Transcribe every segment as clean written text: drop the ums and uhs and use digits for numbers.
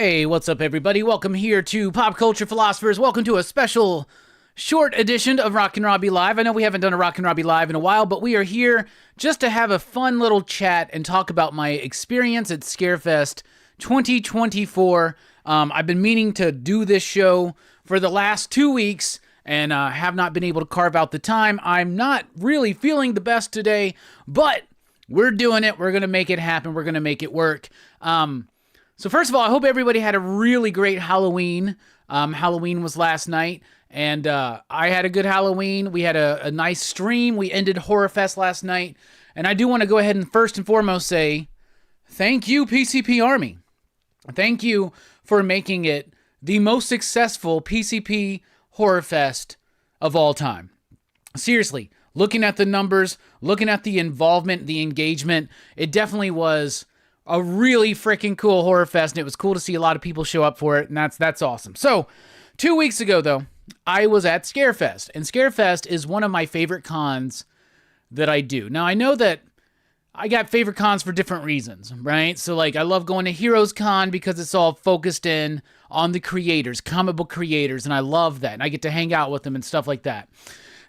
Hey, what's up, everybody? Welcome here to Pop Culture Philosophers. Welcome to a special short edition of Rockin Robbie Live. I know we haven't done a Rockin Robbie Live in a while, but we are here just to have a fun little chat and talk about my experience at Scarefest 2024. I've been meaning to do this show for the last 2 weeks and have not been able to carve out the time. I'm not really feeling the best today, but we're doing it. We're going to make it happen. We're going to make it work. So first of all, I hope everybody had a really great Halloween. Halloween was last night, and I had a good Halloween. We had a nice stream. We ended Horror Fest last night, and I do want to go ahead and first and foremost say thank you, PCP Army. Thank you for making it the most successful PCP Horror Fest of all time. Seriously, looking at the numbers, looking at the involvement, the engagement, it definitely was a really freaking cool horror fest, and it was cool to see a lot of people show up for it, and that's awesome. So, 2 weeks ago, though, I was at Scarefest, and Scarefest is one of my favorite cons that I do. Now, I know that I got favorite cons for different reasons, right? So, like, I love going to Heroes Con because it's all focused in on the creators, comic book creators, and I love that, and I get to hang out with them and stuff like that.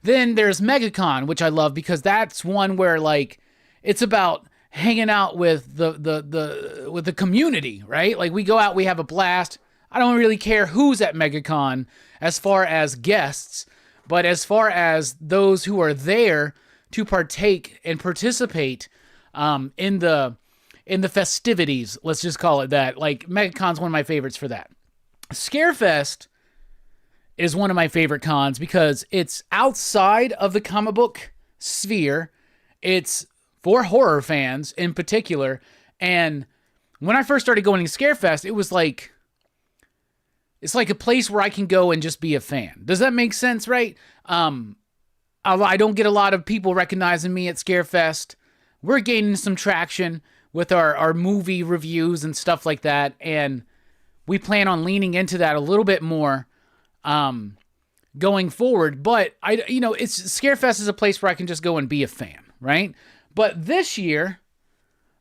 Then there's MegaCon, which I love because that's one where, like, it's about hanging out with the community, right? Like, we go out, we have a blast. I don't really care who's at MegaCon as far as guests, but as far as those who are there to partake and participate in the festivities, let's just call it that. Like, MegaCon's one of my favorites for that. Scarefest is one of my favorite cons because it's outside of the comic book sphere. It's for horror fans in particular. And when I first started going to Scarefest, it was like, it's like a place where I can go and just be a fan. Does that make sense, right? I don't get a lot of people recognizing me at Scarefest. We're gaining some traction with our movie reviews and stuff like that. And we plan on leaning into that a little bit more going forward. But Scarefest is a place where I can just go and be a fan, right? But this year,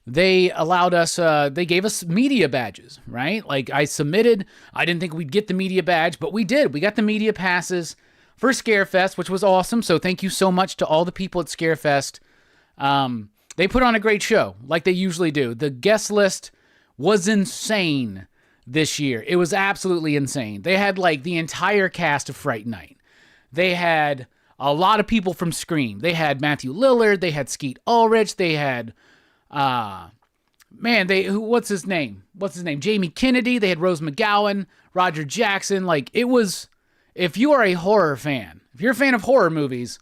they allowed us, they gave us media badges, right? Like, I submitted, I didn't think we'd get the media badge, but we did. We got the media passes for Scarefest, which was awesome. So thank you so much to all the people at Scarefest. They put on a great show, like they usually do. The guest list was insane this year. It was absolutely insane. They had, like, the entire cast of Fright Night. They had a lot of people from Scream. They had Matthew Lillard. They had Skeet Ulrich. They had, what's his name? Jamie Kennedy. They had Rose McGowan, Roger Jackson. Like, it was, if you are a horror fan, if you're a fan of horror movies,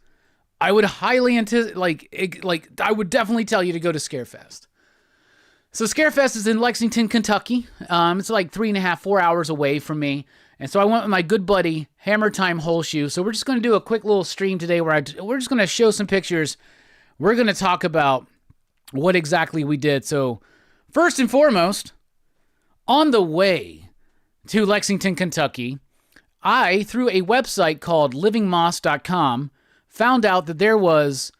I would highly I would definitely tell you to go to Scarefest. So Scarefest is in Lexington, Kentucky. It's like 3.5-4 hours away from me. And so I went with my good buddy, Hammer Time Holeshoe. So we're just going to do a quick little stream today where we're just going to show some pictures. We're going to talk about what exactly we did. So first and foremost, on the way to Lexington, Kentucky, I, through a website called livingmoss.com, found out that there was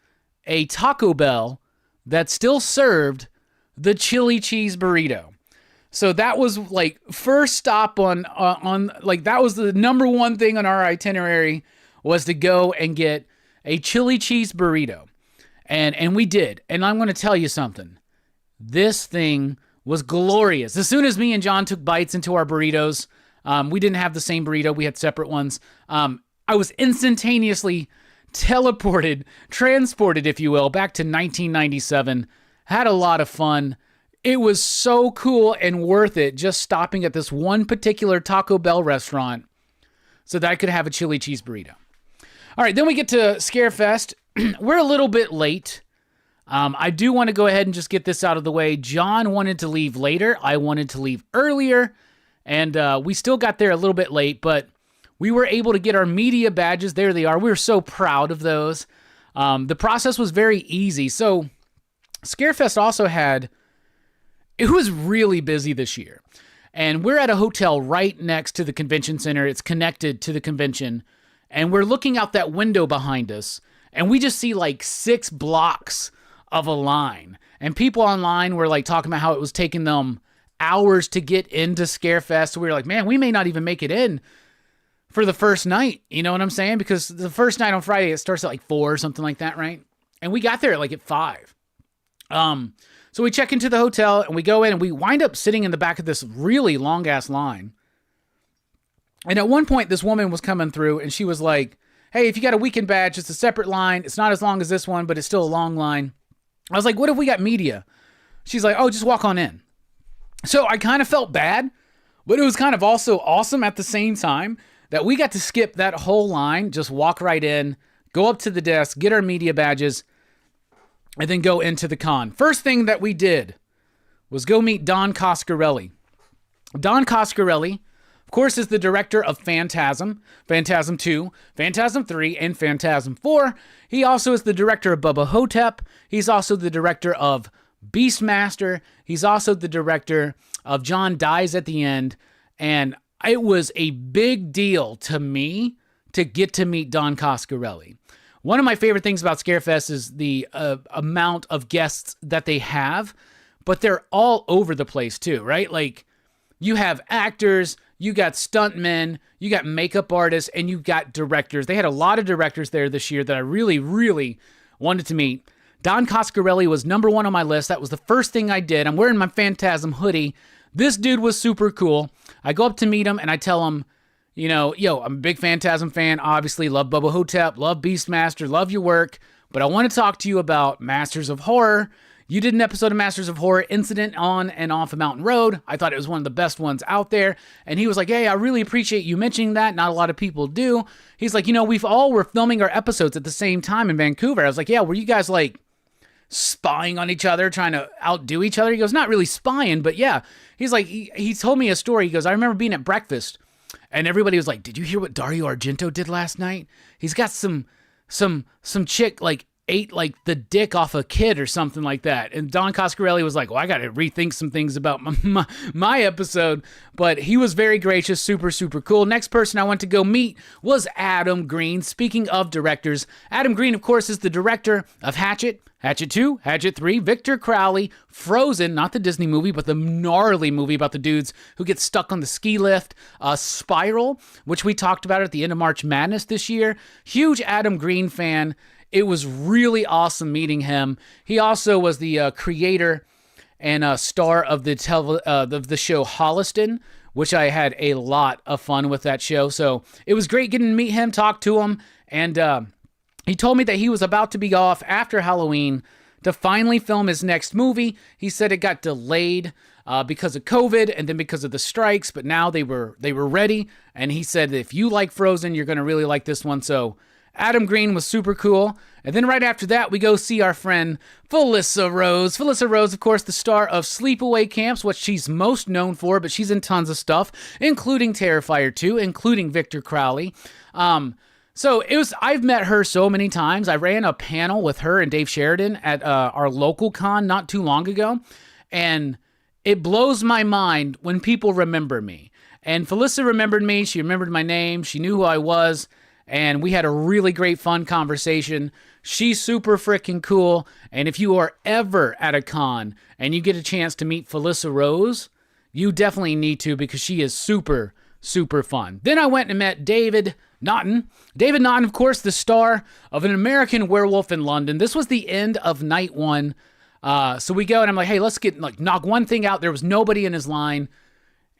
a Taco Bell that still served the chili cheese burrito. So that was, like, first stop on that was the number one thing on our itinerary, was to go and get a chili cheese burrito. And we did. And I'm going to tell you something. This thing was glorious. As soon as me and John took bites into our burritos, we didn't have the same burrito. We had separate ones. I was instantaneously transported, if you will, back to 1997. Had a lot of fun. It was so cool and worth it just stopping at this one particular Taco Bell restaurant so that I could have a chili cheese burrito. All right, then we get to Scarefest. We're a little bit late. I do want to go ahead and just get this out of the way. John wanted to leave later. I wanted to leave earlier. And we still got there a little bit late, but we were able to get our media badges. There they are. We were so proud of those. The process was very easy. So Scarefest also it was really busy this year. And we're at a hotel right next to the convention center. It's connected to the convention. And we're looking out that window behind us. And we just see like 6 blocks of a line. And people online were like talking about how it was taking them hours to get into Scarefest. So we were like, man, we may not even make it in for the first night. You know what I'm saying? Because the first night on Friday, it starts at like 4 or something like that, right? And we got there at 5. So we check into the hotel and we go in and we wind up sitting in the back of this really long ass line. And at one point, this woman was coming through and she was like, hey, if you got a weekend badge, it's a separate line. It's not as long as this one, but it's still a long line. I was like, what if we got media? She's like, oh, just walk on in. So I kind of felt bad, but it was kind of also awesome at the same time that we got to skip that whole line, just walk right in, go up to the desk, get our media badges, and then go into the con. First thing that we did was go meet Don Costarelli. Don Costarelli, of course, is the director of Phantasm, Phantasm 2, Phantasm 3, and Phantasm 4. He also is the director of Bubba Hotep. He's also the director of Beastmaster. He's also the director of John Dies at the End. And it was a big deal to me to get to meet Don Costarelli. One of my favorite things about Scarefest is the amount of guests that they have, but they're all over the place too, right? Like, you have actors, you got stuntmen, you got makeup artists, and you got directors. They had a lot of directors there this year that I really, really wanted to meet. Don Costarelli was number 1 on my list. That was the first thing I did. I'm wearing my Phantasm hoodie. This dude was super cool. I go up to meet him and I tell him, you know, yo, I'm a big Phantasm fan, obviously, love Bubba Hotep, love Beastmaster, love your work, but I want to talk to you about Masters of Horror. You did an episode of Masters of Horror, Incident on and Off a Mountain Road. I thought it was one of the best ones out there. And he was like, hey, I really appreciate you mentioning that. Not a lot of people do. He's like, you know, were filming our episodes at the same time in Vancouver. I was like, yeah, were you guys like spying on each other, trying to outdo each other? He goes, not really spying, but yeah. He's like, he told me a story. He goes, I remember being at breakfast and everybody was like, did you hear what Dario Argento did last night? He's got some chick like ate like the dick off a kid or something like that. And Don Costarelli was like, well, I got to rethink some things about my episode. But he was very gracious, super, super cool. Next person I went to go meet was Adam Green. Speaking of directors, Adam Green, of course, is the director of Hatchet, Hatchet 2, Hatchet 3, Victor Crowley, Frozen, not the Disney movie, but the gnarly movie about the dudes who get stuck on the ski lift, Spiral, which we talked about at the end of March Madness this year. Huge Adam Green fan. It was really awesome meeting him. He also was the creator and star of the show Holliston, which I had a lot of fun with that show. So it was great getting to meet him, talk to him, and he told me that he was about to be off after Halloween to finally film his next movie. He said it got delayed because of COVID and then because of the strikes, but now they were ready. And he said, if you like Frozen, you're going to really like this one. So Adam Green was super cool. And then right after that, we go see our friend Felissa Rose. Felissa Rose, of course, the star of Sleepaway Camps, what she's most known for, but she's in tons of stuff, including Terrifier 2, including Victor Crowley. So I've met her so many times. I ran a panel with her and Dave Sheridan at our local con not too long ago. And it blows my mind when people remember me. And Felissa remembered me. She remembered my name. She knew who I was. And we had a really great, fun conversation. She's super freaking cool. And if you are ever at a con and you get a chance to meet Felissa Rose, you definitely need to, because she is super, super fun. Then I went and met David Notton. David Notton, of course, the star of An American Werewolf in London. This was the end of night 1. So we go and I'm like, hey, let's knock one thing out. There was nobody in his line.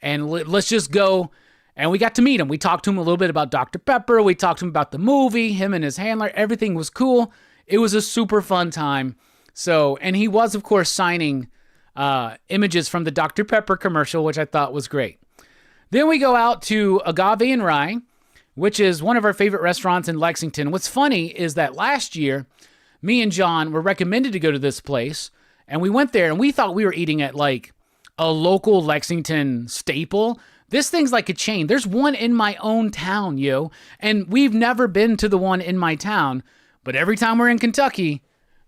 And let's just go. And we got to meet him. We talked to him a little bit about Dr. Pepper. We talked to him about the movie, him and his handler. Everything was cool. It was a super fun time. So, and he was, of course, signing images from the Dr. Pepper commercial, which I thought was great. Then we go out to Agave Ry, which is one of our favorite restaurants in Lexington. What's funny is that last year, me and John were recommended to go to this place, and we went there, and we thought we were eating at like a local Lexington staple. This thing's like a chain. There's one in my own town, yo. And we've never been to the one in my town. But every time we're in Kentucky,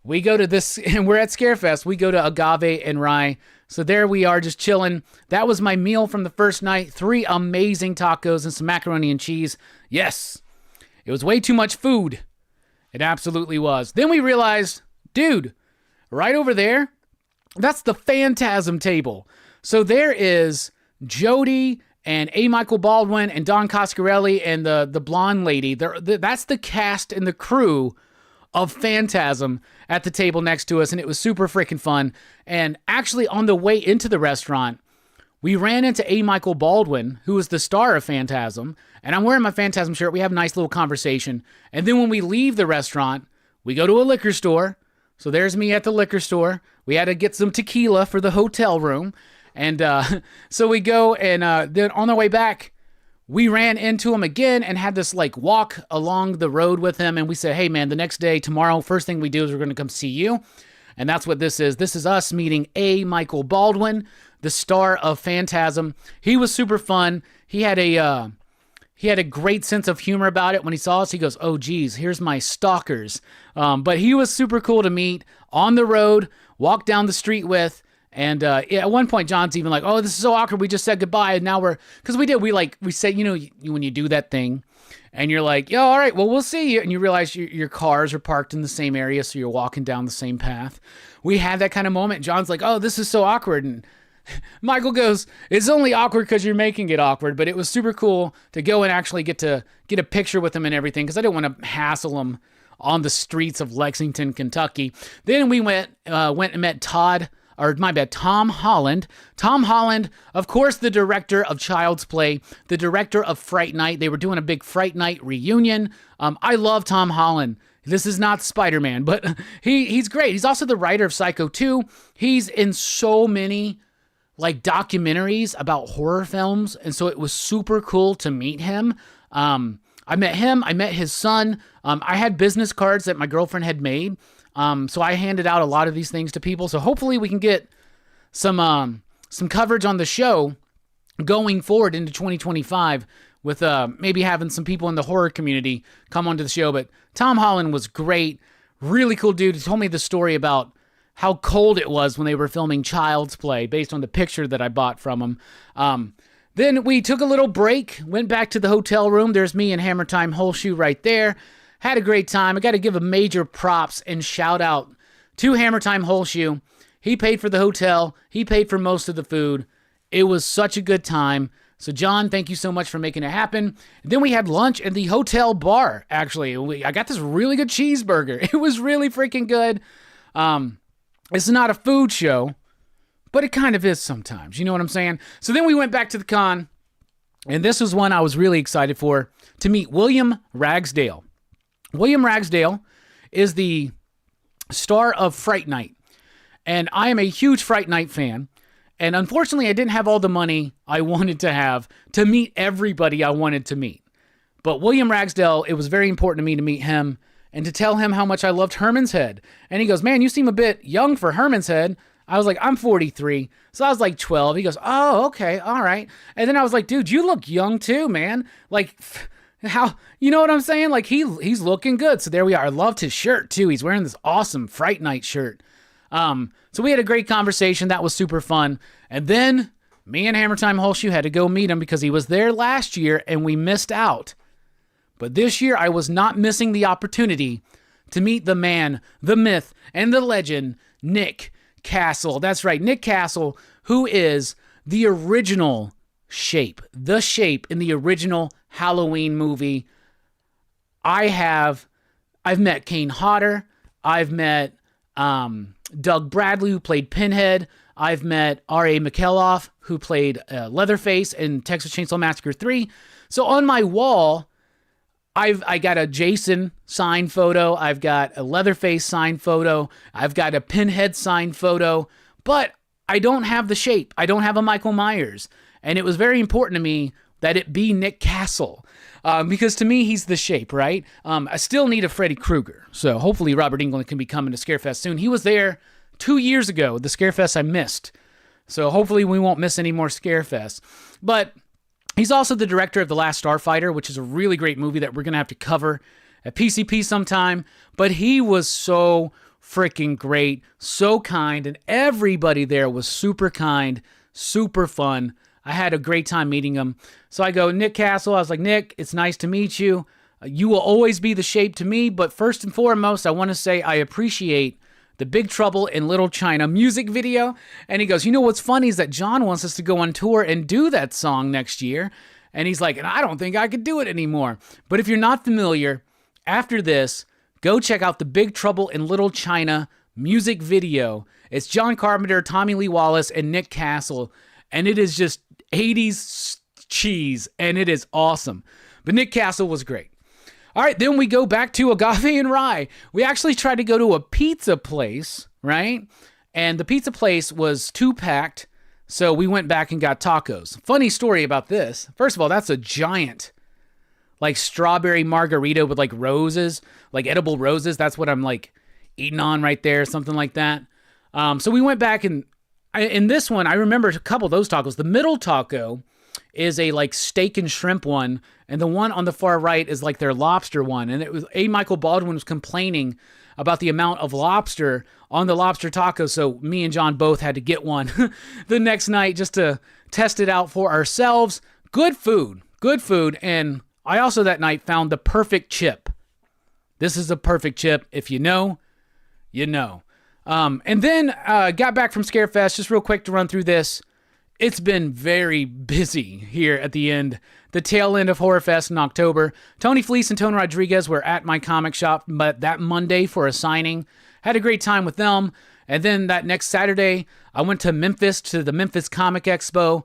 we go to this, and we're at Scarefest, we go to Agave Ry. So there we are, just chilling. That was my meal from the first night. 3 amazing tacos and some macaroni and cheese. Yes, it was way too much food. It absolutely was. Then we realized, dude, right over there, that's the Phantasm table. So there is Jody and A. Michael Baldwin and Don Costarelli and the blonde lady. That's the cast and the crew of Phantasm at the table next to us, and it was super freaking fun. And actually, on the way into the restaurant, we ran into A. Michael Baldwin, who was the star of Phantasm, and I'm wearing my Phantasm shirt. We have a nice little conversation. And then when we leave the restaurant, we go to a liquor store. So there's me at the liquor store. We had to get some tequila for the hotel room. And so we go, and then on the way back, we ran into him again and had this like walk along the road with him. And we said, hey man, the next day, tomorrow, first thing we do is we're going to come see you. And that's what this is. This is us meeting A. Michael Baldwin, the star of Phantasm. He was super fun. He had a great sense of humor about it. When he saw us, he goes, oh geez, here's my stalkers. But he was super cool to meet on the road, walk down the street with. And at one point, John's even like, oh, this is so awkward. We just said goodbye. And now we said, you know, when you do that thing and you're like, yo, all right, well, we'll see you. And you realize your cars are parked in the same area. So you're walking down the same path. We had that kind of moment. John's like, oh, this is so awkward. And Michael goes, it's only awkward because you're making it awkward. But it was super cool to go and actually get a picture with him and everything, because I didn't want to hassle him on the streets of Lexington, Kentucky. Then we went and met Tom Holland. Tom Holland, of course, the director of Child's Play, the director of Fright Night. They were doing a big Fright Night reunion. I love Tom Holland. This is not Spider-Man, but he's great. He's also the writer of Psycho 2. He's in so many like documentaries about horror films, and so it was super cool to meet him. I met him. I met his son. I had business cards that my girlfriend had made. So I handed out a lot of these things to people. So hopefully we can get some coverage on the show going forward into 2025 with maybe having some people in the horror community come onto the show. But Tom Holland was great. Really cool dude. He told me the story about how cold it was when they were filming Child's Play based on the picture that I bought from him. Then we took a little break, went back to the hotel room. There's me and Hammer Time Holeshoe right there. Had a great time. I got to give a major props and shout out to Hammer Time Holeshoe. He paid for the hotel. He paid for most of the food. It was such a good time. So John, thank you so much for making it happen. Then we had lunch at the hotel bar, actually. I got this really good cheeseburger. It was really freaking good. It's not a food show, but it kind of is sometimes. You know what I'm saying? So then we went back to the con, and this was one I was really excited for, to meet William Ragsdale. William Ragsdale is the star of Fright Night, and I am a huge Fright Night fan, and unfortunately I didn't have all the money I wanted to have to meet everybody I wanted to meet. But William Ragsdale, it was very important to me to meet him and to tell him how much I loved Herman's Head. And he goes, man, you seem a bit young for Herman's Head. I was like, I'm 43. So I was like 12. He goes, oh, okay, all right. And then I was like, dude, you look young too, man. Like, how, you know what I'm saying? Like, he's looking good. So there we are. I loved his shirt too. He's wearing this awesome Fright Night shirt. So we had a great conversation. That was super fun. And then me and Hammer Time Holeshoe had to go meet him because he was there last year and we missed out. But this year I was not missing the opportunity to meet the man, the myth, and the legend, Nick Castle. That's right, Nick Castle, who is the original Shape. The Shape in the original Halloween movie. I've met Kane Hodder. I've met Doug Bradley, who played Pinhead. I've met R.A. McKelloff, who played Leatherface in Texas Chainsaw Massacre 3. So on my wall, I got a Jason signed photo. I've got a Leatherface signed photo. I've got a Pinhead signed photo. But I don't have the Shape. I don't have a Michael Myers. And it was very important to me that it be Nick Castle. Because to me, he's the Shape, right? I still need a Freddy Krueger. So hopefully Robert Englund can be coming to Scarefest soon. He was there 2 years ago, the Scarefest I missed. So hopefully we won't miss any more Scarefest. But he's also the director of The Last Starfighter, which is a really great movie that we're going to have to cover at PCP sometime. But he was so freaking great, so kind, and everybody there was super kind, super fun. I had a great time meeting him. So I go, Nick Castle. I was like, Nick, it's nice to meet you. You will always be the Shape to me, but first and foremost, I want to say I appreciate the Big Trouble in Little China music video. And he goes, you know what's funny is that John wants us to go on tour and do that song next year. And he's like, and I don't think I could do it anymore. But if you're not familiar, after this, go check out the Big Trouble in Little China music video. It's John Carpenter, Tommy Lee Wallace, and Nick Castle. And it is just 80s cheese, and it is awesome. But Nick Castle was great. All right, then we go back to Agave Ry. We actually tried to go to a pizza place, right? And the pizza place was too packed, so we went back and got tacos. Funny story about this. First of all, that's a giant, like, strawberry margarita with, like, roses, like edible roses. That's what I'm, like, eating on right there, something like that. So we went back, and in this one, I remember a couple of those tacos. The middle taco is a, like, steak and shrimp one, and the one on the far right is, like, their lobster one. And it was Michael Baldwin was complaining about the amount of lobster on the lobster taco, so me and John both had to get one the next night just to test it out for ourselves. Good food, and I also that night found the perfect chip. This is a perfect chip. If you know, you know. And then got back from Scarefest, just real quick to run through this. It's been very busy here at the tail end of Horror Fest in October. Tony Fleece and Tony Rodriguez were at my comic shop but that Monday for a signing. Had a great time with them. And then that next Saturday, I went to Memphis to the Memphis Comic Expo,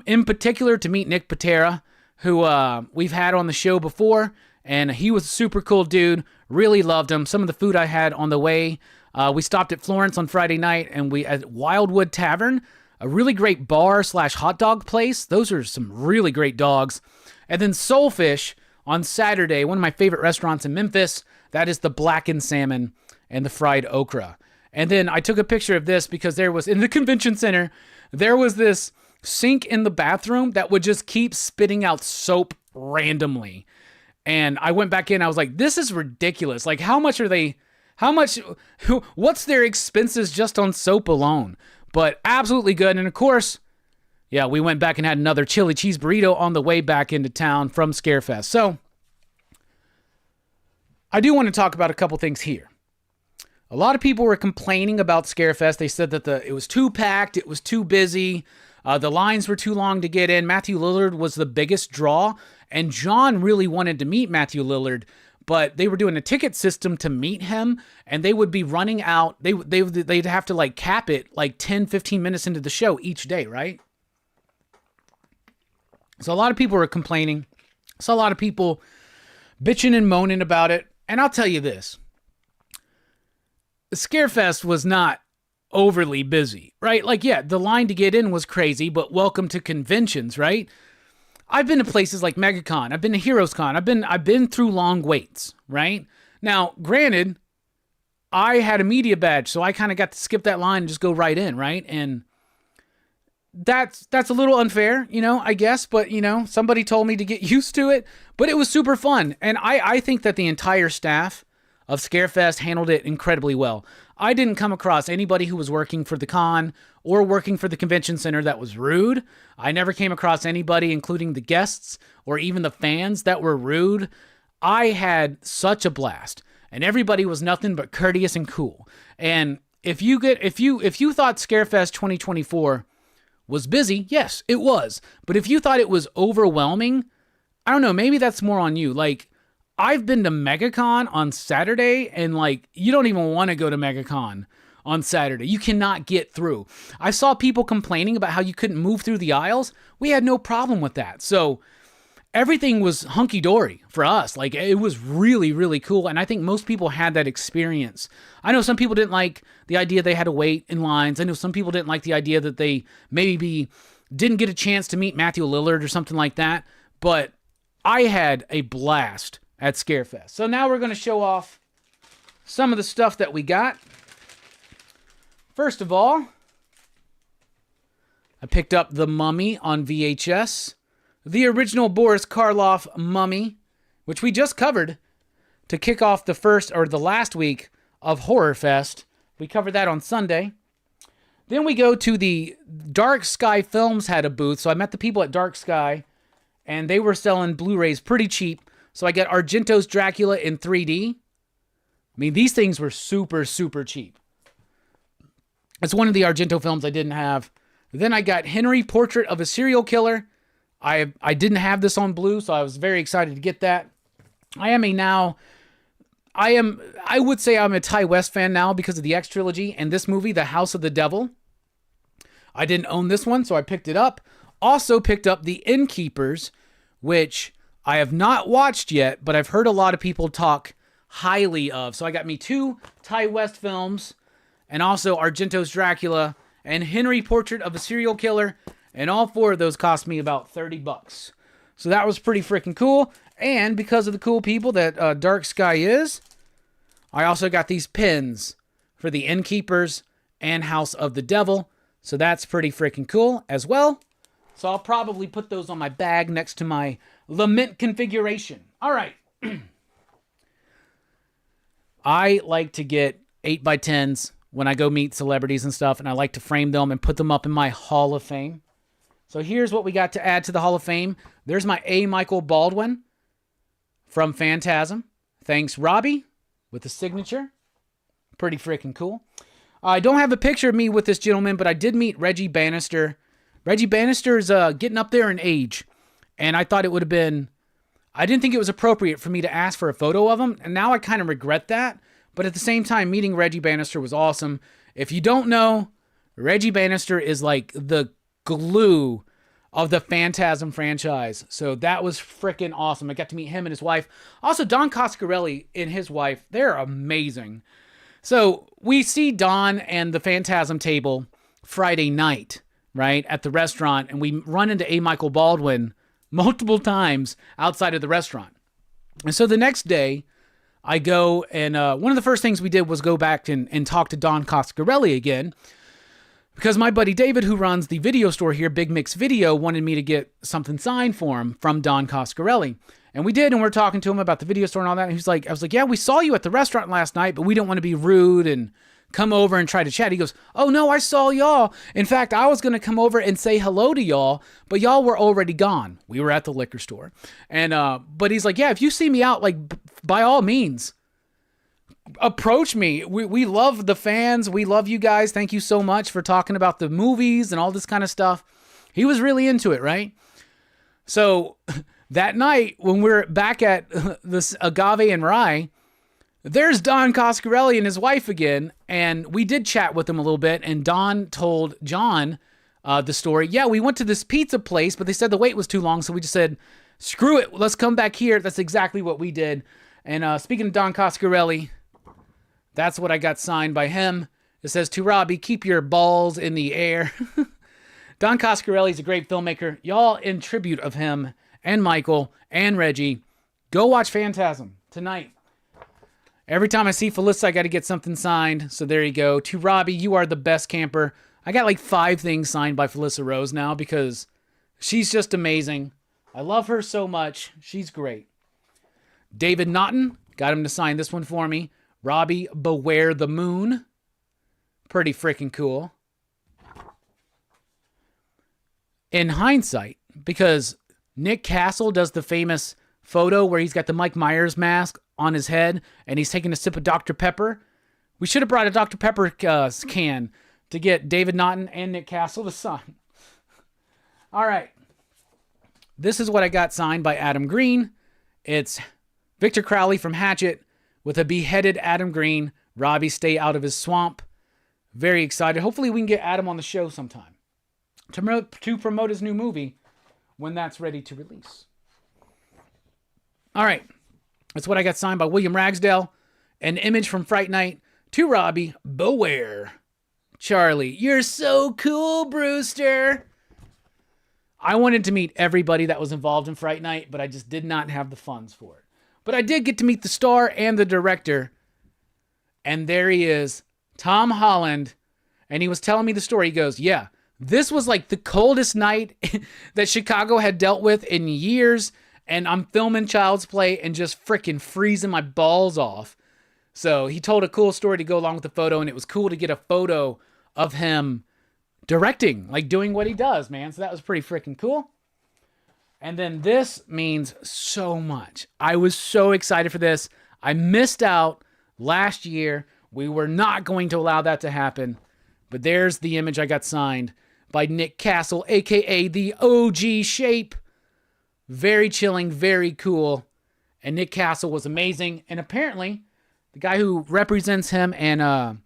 in particular to meet Nick Patera, who we've had on the show before. And he was a super cool dude. Really loved him. Some of the food I had on the way. We stopped at Florence on Friday night and we at Wildwood Tavern, a really great bar / hot dog place. Those are some really great dogs. And then Soulfish on Saturday, one of my favorite restaurants in Memphis. That is the blackened salmon and the fried okra. And then I took a picture of this because there was, in the convention center, there was this sink in the bathroom that would just keep spitting out soap randomly. And I went back in, I was like, this is ridiculous. Like, what's their expenses just on soap alone? But absolutely good. And of course, yeah, we went back and had another chili cheese burrito on the way back into town from Scarefest. So I do want to talk about a couple things here. A lot of people were complaining about Scarefest. They said that it was too packed, it was too busy, the lines were too long to get in. Matthew Lillard was the biggest draw, and John really wanted to meet Matthew Lillard, but they were doing a ticket system to meet him, and they would be running out. They'd have to, like, cap it like 10, 15 minutes into the show each day, right? So a lot of people were complaining. Saw a lot of people bitching and moaning about it. And I'll tell you this. Scarefest was not overly busy, right? Like, yeah, the line to get in was crazy, but welcome to conventions, right? I've been to places like MegaCon. I've been to Heroes Con. I've been through long waits, right? Now, granted, I had a media badge, so I kind of got to skip that line and just go right in, right? And that's a little unfair, I guess, but, somebody told me to get used to it, but it was super fun. And I think that the entire staff of Scarefest handled it incredibly well. I didn't come across anybody who was working for the con or working for the convention center that was rude. I never came across anybody, including the guests or even the fans, that were rude. I had such a blast, and everybody was nothing but courteous and cool. And if you thought Scarefest 2024 was busy, yes, it was. But if you thought it was overwhelming, I don't know, maybe that's more on you. Like, I've been to MegaCon on Saturday, and, like, you don't even want to go to MegaCon on Saturday. You cannot get through. I saw people complaining about how you couldn't move through the aisles. We had no problem with that. So everything was hunky-dory for us. Like, it was really, really cool, and I think most people had that experience. I know some people didn't like the idea they had to wait in lines. I know some people didn't like the idea that they maybe didn't get a chance to meet Matthew Lillard or something like that, but I had a blast at Scarefest. So now we're going to show off some of the stuff that we got. First of all, I picked up The Mummy on VHS. The original Boris Karloff Mummy, which we just covered to kick off the last week of Horror Fest. We covered that on Sunday. Then we go to the Dark Sky Films had a booth. So I met the people at Dark Sky, and they were selling Blu-rays pretty cheap. So I got Argento's Dracula in 3D. I mean, these things were super, super cheap. It's one of the Argento films I didn't have. Then I got Henry, Portrait of a Serial Killer. I didn't have this on Blue, so I was very excited to get that. I would say I'm a Ty West fan now because of the X trilogy and this movie, The House of the Devil. I didn't own this one, so I picked it up. Also picked up The Innkeepers, which I have not watched yet, but I've heard a lot of people talk highly of. So I got me 2 Ty West films, and also Argento's Dracula, and Henry, Portrait of a Serial Killer, and all 4 of those cost me about $30. So that was pretty freaking cool. And because of the cool people that Dark Sky is, I also got these pins for The Innkeepers and House of the Devil. So that's pretty freaking cool as well. So I'll probably put those on my bag next to my Lament configuration. All right. I like to get 8x10s when I go meet celebrities and stuff, and I like to frame them and put them up in my Hall of Fame. So here's what we got to add to the Hall of Fame. There's my A. Michael Baldwin from Phantasm. Thanks, Robbie, with the signature. Pretty freaking cool. I don't have a picture of me with this gentleman, but I did meet Reggie Bannister. Reggie Bannister's getting up there in age, and I thought it would have been... I didn't think it was appropriate for me to ask for a photo of him, and now I kind of regret that. But at the same time, meeting Reggie Bannister was awesome. If you don't know, Reggie Bannister is like the glue of the Phantasm franchise. So that was freaking awesome. I got to meet him and his wife. Also, Don Costarelli and his wife, they're amazing. So we see Don and the Phantasm table Friday night, right, at the restaurant, and we run into A. Michael Baldwin multiple times outside of the restaurant. And so the next day, I go and one of the first things we did was go back and talk to Don Costarelli again, because my buddy David, who runs the video store here, Big Mix Video, wanted me to get something signed for him from Don Costarelli. And we did, and we're talking to him about the video store and all that. And he's like, I was like, yeah, we saw you at the restaurant last night, but we don't want to be rude and come over and try to chat. He goes, oh no, I saw y'all. In fact, I was going to come over and say hello to y'all, but y'all were already gone. We were at the liquor store. And, but he's like, yeah, if you see me out, like, by all means, approach me. We love the fans. We love you guys. Thank you so much for talking about the movies and all this kind of stuff. He was really into it, right? So that night when we're back at this Agave Ry, there's Don Costarelli and his wife again, and we did chat with him a little bit, and Don told John the story. Yeah, we went to this pizza place, but they said the wait was too long, so we just said, screw it, let's come back here. That's exactly what we did. And speaking of Don Costarelli, that's what I got signed by him. It says, to Robbie, keep your balls in the air. Don Costarelli is a great filmmaker. Y'all, in tribute of him and Michael and Reggie, go watch Phantasm tonight. Every time I see Felissa, I got to get something signed. So there you go. To Robbie, you are the best camper. I got like 5 things signed by Felissa Rose now because she's just amazing. I love her so much. She's great. David Notton, got him to sign this one for me. Robbie, Beware the Moon. Pretty freaking cool. In hindsight, because Nick Castle does the famous photo where he's got the Mike Myers mask on his head and he's taking a sip of Dr. Pepper. We should have brought a Dr. Pepper can to get David Notton and Nick Castle to sign. All right. This is what I got signed by Adam Green. It's Victor Crowley from Hatchet with a beheaded Adam Green. Robbie, stay out of his swamp. Very excited. Hopefully we can get Adam on the show sometime to promote his new movie when that's ready to release. All right. That's what I got signed by William Ragsdale. An image from Fright Night. To Robbie, Beware. Charlie, you're so cool, Brewster. I wanted to meet everybody that was involved in Fright Night, but I just did not have the funds for it. But I did get to meet the star and the director. And there he is, Tom Holland. And he was telling me the story. He goes, yeah, this was like the coldest night that Chicago had dealt with in years. And I'm filming Child's Play and just freaking freezing my balls off. So he told a cool story to go along with the photo. And it was cool to get a photo of him directing, like doing what he does, man. So that was pretty freaking cool. And then this means so much. I was so excited for this. I missed out last year. We were not going to allow that to happen. But there's the image I got signed by Nick Castle, a.k.a. the OG Shape. Very chilling, very cool. And Nick Castle was amazing. And apparently, the guy who represents him and,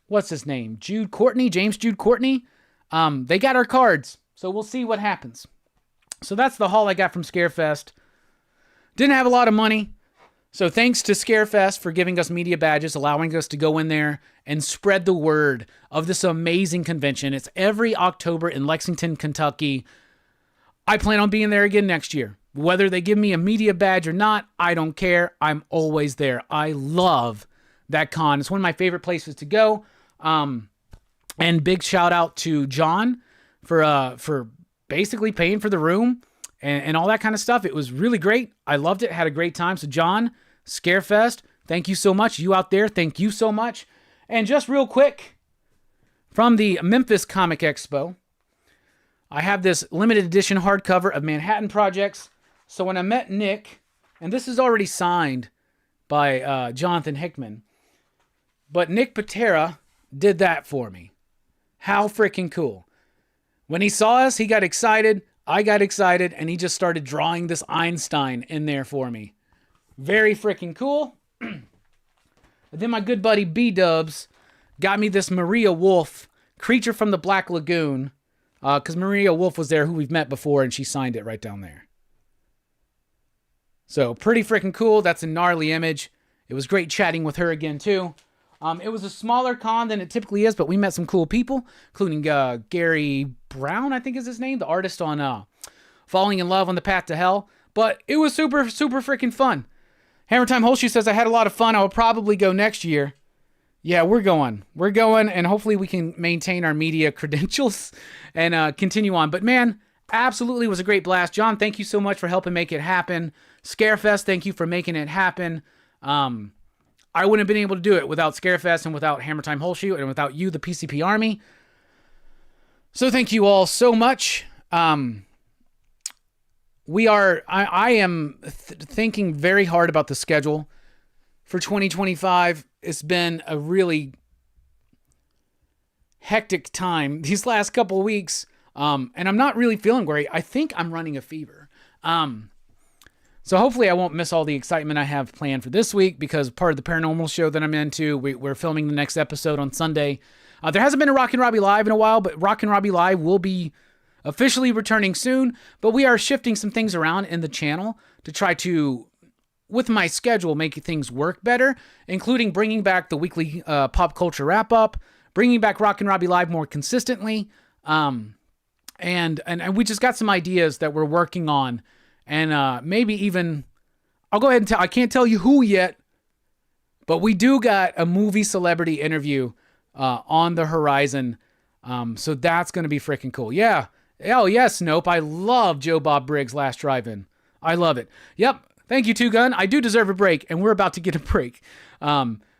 what's his name? James Jude Courtney. They got our cards. So we'll see what happens. So that's the haul I got from Scarefest. Didn't have a lot of money. So thanks to Scarefest for giving us media badges, allowing us to go in there and spread the word of this amazing convention. It's every October in Lexington, Kentucky. I plan on being there again next year. Whether they give me a media badge or not, I don't care. I'm always there. I love that con. It's one of my favorite places to go. And big shout out to John for basically paying for the room and all that kind of stuff. It was really great. I loved it. Had a great time. So John, Scarefest, thank you so much. You out there, thank you so much. And just real quick, from the Memphis Comic Expo, I have this limited edition hardcover of Manhattan Projects. So when I met Nick, and this is already signed by Jonathan Hickman, but Nick Patera did that for me. How freaking cool. When he saw us, he got excited. I got excited, and he just started drawing this Einstein in there for me. Very freaking cool. And then my good buddy B-Dubs got me this Maria Wolf, Creature from the Black Lagoon, because Maria Wolf was there, who we've met before, and she signed it right down there. So pretty freaking cool. That's a gnarly image. It was great chatting with her again, too. It was a smaller con than it typically is, but we met some cool people, including Gary Brown, I think is his name, the artist on Falling in Love on the Path to Hell. But it was super, super freaking fun. Hammer Time Holshu says, I had a lot of fun. I will probably go next year. Yeah, we're going. We're going, and hopefully we can maintain our media credentials and continue on. But man, absolutely was a great blast. John, thank you so much for helping make it happen. Scarefest, thank you for making it happen. I wouldn't have been able to do it without Scarefest and without Hammer Time Holshu and without you, the PCP Army. So thank you all so much. I am thinking very hard about the schedule for 2025. It's been a really hectic time these last couple of weeks. And I'm not really feeling great. I think I'm running a fever. So hopefully I won't miss all the excitement I have planned for this week, because part of the paranormal show that I'm into, we're filming the next episode on Sunday. There hasn't been a Rockin Robbie Live in a while, but Rockin Robbie Live will be officially returning soon. But we are shifting some things around in the channel to try to, with my schedule, make things work better, including bringing back the weekly pop culture wrap-up, bringing back Rockin Robbie Live more consistently, and we just got some ideas that we're working on. And maybe even, I'll go ahead and tell, I can't tell you who yet, but we do got a movie celebrity interview on the horizon. So that's going to be freaking cool. Yeah. Oh, yes, Nope. I love Joe Bob Briggs' Last Drive-In. I love it. Yep. Thank you, Two Gun. I do deserve a break, and we're about to get a break.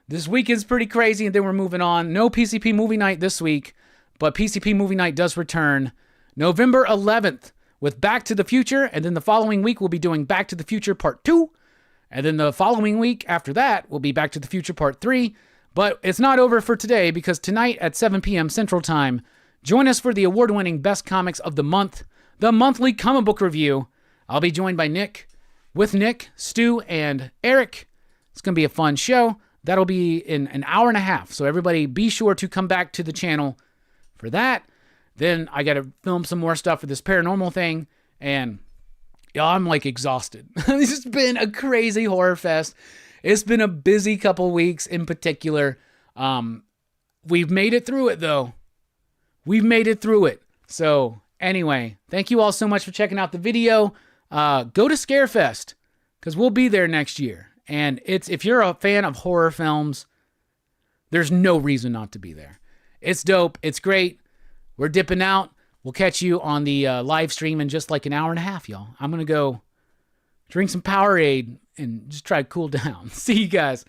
This weekend's pretty crazy, and then we're moving on. No PCP movie night this week, but PCP movie night does return November 11th. With Back to the Future, and then the following week we'll be doing Back to the Future Part 2, and then the following week after that will be Back to the Future Part 3, but it's not over for today, because tonight at 7 p.m. Central Time, join us for the award-winning Best Comics of the Month, the monthly comic book review. I'll be joined by Nick, Stu, and Eric. It's going to be a fun show. That'll be in an hour and a half, so everybody be sure to come back to the channel for that. Then I got to film some more stuff for this paranormal thing, and I'm like exhausted. This has been a crazy horror fest. It's been a busy couple weeks in particular. We've made it through it, though. We've made it through it. So anyway, thank you all so much for checking out the video. Go to Scarefest, because we'll be there next year. And if you're a fan of horror films, there's no reason not to be there. It's dope. It's great. We're dipping out. We'll catch you on the live stream in just like an hour and a half, y'all. I'm going to go drink some Powerade and just try to cool down. See you guys.